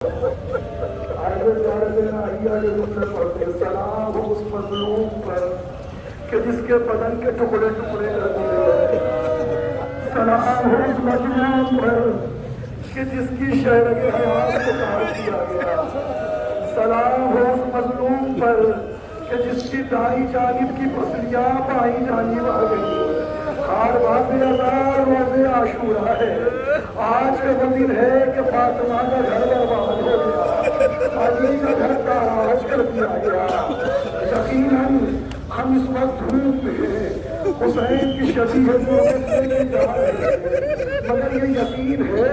سلام ہو اس مظلوم پر کہ جس کے بدن کے ٹکڑے ٹکڑے کر دیے گئے، سلام ہو اس مظلوم پر کہ جس کی شہرگ حیات کو کاٹ دیا گیا، سلام ہو اس مظلوم پر کہ جس کی دائیں جانب کی پسلیاں بائیں جانب آ گئی۔ ہر بات ہزار روزے عاشورہ ہے، آج کا وہ دن ہے کہ فاطمہ کا گھر برباد ہو گیا، علی کا گھر تاراج کر دیا گیا۔ یقیناً ہم اس وقت دھوپ میں ہیں، حسین کی شبیہ جوڑے لے جا رہے ہیں، مگر یہ یقین ہے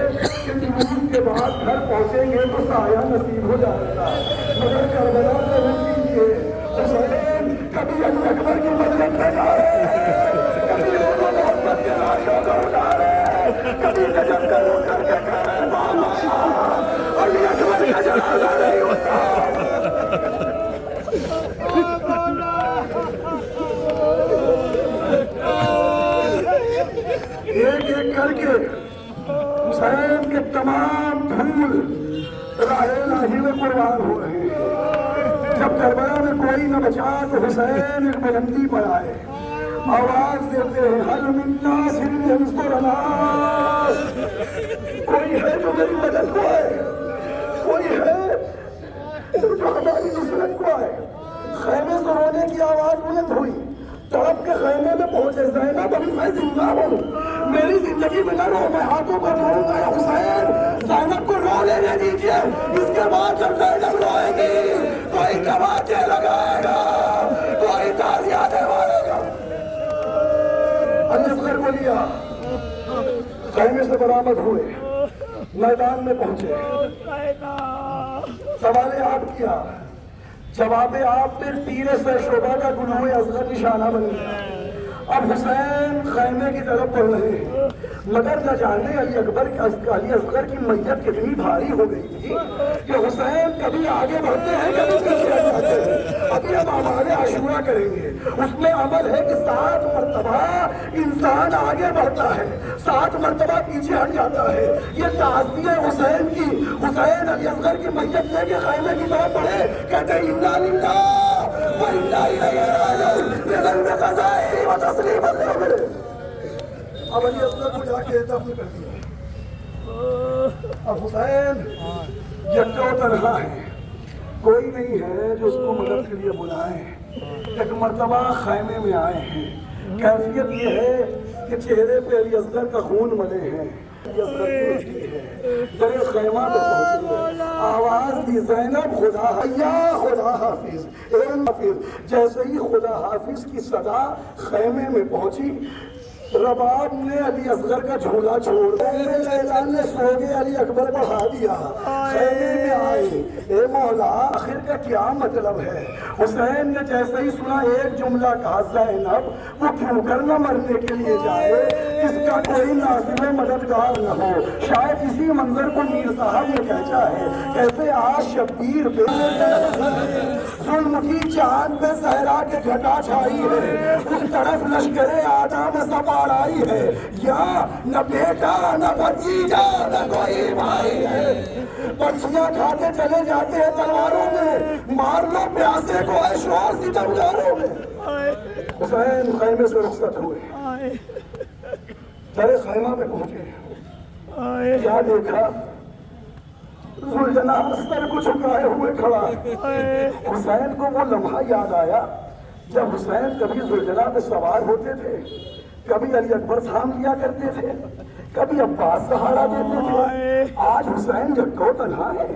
کہ دھوپ کے بعد گھر پہنچیں گے تو سایہ نصیب ہو جائے گا۔ مگر کربلا کا رخ کیجیے، حسین کبھی علی اکبر کی مدد میں جا رہے ہیں، کبھی روزہ محمد کے لاشوں کو اٹھا رہے ہیں، کبھی نجف کا روح کر کے کہہ رہے ہیں بابا علی اکبر کا جنازہ نہیں ہوتا۔ ایک ایک کر کے حسین کے تمام پھول راہ الہی میں قربان ہو رہے ہیں۔ جب کربلا میں کوئی نہ بچا تو حسین ایک بلندی پر آئے، آواز دیتے ہیں حل من ناصر ینصرنا، کوئی ہے جو میری مدد کو آئے، کوئی ہے جو ہماری نصرت کو آئے۔ خیمے سے رونے کی آواز بلند ہوئی، تڑپ کے خیمے میں پہنچے زینب ابھی میں زندہ ہوں، میری زندگی میں نہ رو، میں ہاتھوں کو روؤں گا یا حسین زینب کو رو لینے دیجیے، اس کے بعد جب زینب روئے گی کوئی تماچے لگائے گا، کوئی تازیاں دلوائے گا۔ علی اصغر کو لیا، خیمے سے برآمد ہوئے، میدان میں پہنچے، سوال آپ کیا، جواب آپ پہ تیر سے شعبہ کا گلوہ اصغر نشانہ بن گیا۔ اب حسین خیمے کی طرف بڑھ رہے ہیں، مگر نہ جانے علی اصغر کی میت کتنی بھاری ہو گئی تھی کہ حسین کبھی آگے بڑھتے ہیں کبھی پیچھے ہٹ جاتے ہیں۔ ابھی ہم ہمارے عاشورہ کریں گے، اس میں عمل ہے کہ 7 مرتبہ انسان آگے بڑھتا ہے، 7 مرتبہ پیچھے ہٹ جاتا ہے۔ یہ تعزیہ حسین کی، حسین علی اصغر کی میت لے کے خیمے کی طرف بڑھے، کہتے ہیں انا للہ و انا الیہ راجعون، بذنب قضائه وتسلیما لامره۔ اب علی اصغر کو جا کے دفن کر دیا۔ اب حسین یکا و تنہا ہے، کوئی نہیں ہے جو اس کو مدد کے لیے بلائے۔ ایک مرتبہ خیمے میں آئے ہیں، کیفیت یہ ہے کہ چہرے پہ علی اصغر کا خون ملے ہیں، علی اصغر کی اٹھی ہے، در خیمہ پہ پہنچی ہے، آواز دی زینب خدا یا خدا حافظ، اے حافظ۔ جیسے ہی خدا حافظ کی صدا خیمے میں پہنچی، رباب نے علی اصغر کا جھولا چھوڑ لیلا نے سوگے علی اکبر بڑھا دیا، خیمے میں آئے، اے مولا آخر کا کیا مطلب ہے؟ حسین نے جیسے ہی سنا ایک جملہ کہا، زینب وہ کیوں کر نہ مرنے کے لیے جائے، اس کا کوئی ناصر مددگار نہ ہو۔ شاید اسی منظر کو میر صاحب نے کہا ہے، کہتے آج شبیر پہ ظلم کی چاند پہ صحرا کے گھٹا چھائی ہے، اس طرف لشکر آدم سوار آئی ہے، یا نہ بیٹا نہ بھتیجا نہ کوئی بھائی ہے، پرچیاں کھاتے چلے جاتے ہیں تلواروں میں، مار لو پیاسے کو اے شور ستمگاروں میں۔ حسین خیمے سے رخصت ہوئے، چلے خیمہ میں پہنچے، کیا دیکھا؟ ذوالجناح سر کو جھکائے ہوئے کھڑا۔ حسین کو وہ لمحہ یاد آیا جب حسین کبھی ذوالجناح پہ سوار ہوتے تھے، کبھی علی اکبر تھام لیا کرتے تھے، کبھی عباس سہارا دیتے تھے۔ آج حسین یکا و تنہا ہے،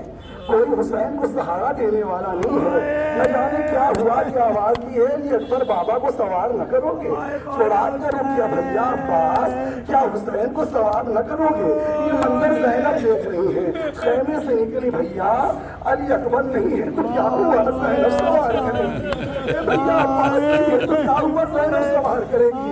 کوئی حسین کو سہارا دینے والا نہیں ہے۔ نہ جانے کیا ہوا کہ آواز دی ہے علی اکبر بابا کو سوار نہ کرو گے؟ سورات کرو کیا بھیا عباس، کیا حسین کو سوار نہ کرو گے؟ یہ منظر زینب دیکھ رہی ہے، خیمے سے نکلی، بھیا علی اکبر نہیں ہے تو کیا ہوا زینب سوار کرے گی، بھیا عباس نہیں ہے تو کیا ہوا زینب سوار کرے گی۔